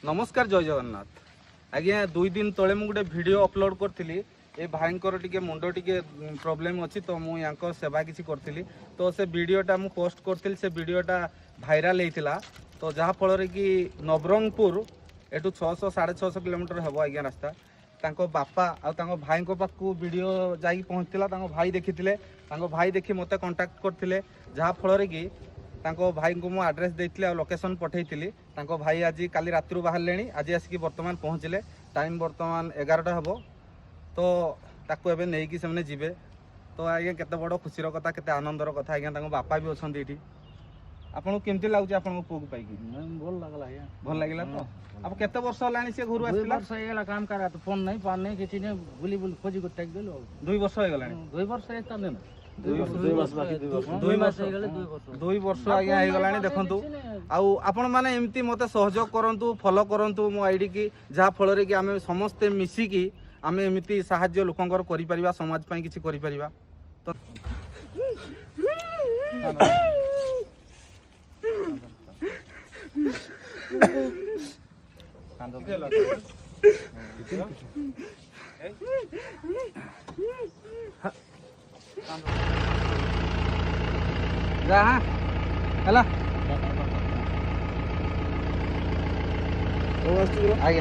नमस्कार जय जगन्नाथ आज्ञा 2 दिन तले मु गोटे वीडियो अपलोड करी ए भाईंकर टिके मुंड टिके प्रॉब्लम अच्छी तो मुझे यहाँ सेवा किसी करी तो से वीडियोटा मु पोस्ट करी से वीडियोटा भाइराल होता तो जहाँफल कि नवरंगपुर एठू 600 650 किलोमीटर हम आज्ञा रास्ता तांको बापा आ भाई पाखु वीडियो जाई पहुँचला भाई देखी भाई देखी मत कंटाक्ट करते जहाँफल कि भाई को मु आड्रेस देती लोकेशन पठेली भाई आज काली रात बाहर आज आसिक बर्तमान पहुँचले टाइम बर्तमान 11टा हम तो ताको एबे नहीं कि से जीवे तो आज्ञा केते बड़ खुशीर कथा केते आनंदर कथा आज्ञा बापा भी अच्छा ये आपको केमती लगुच आप पुओ पाई भल लगला भल लगे तो अब केते वर्ष होलानी से घर आसला वर्ष हेला काम करा तो फोन नहीं पान नहीं किछि नहीं बुली बुली खोजी को टेक देलो 2 वर्ष हो गलानी 2 वर्ष एक दिन 2 वर्ष आज्ञा हो गलानी देखंतु आउ आपण माने एमती मते सहयोग करंतु फॉलो करंतु मो आईडी की जहा फल रे कि आमे समस्त मिसी की आमे एमती सहाय्य लोकंकर करि परिबा समाज पई किछि करि परिबा तो जा हाँ हला आगे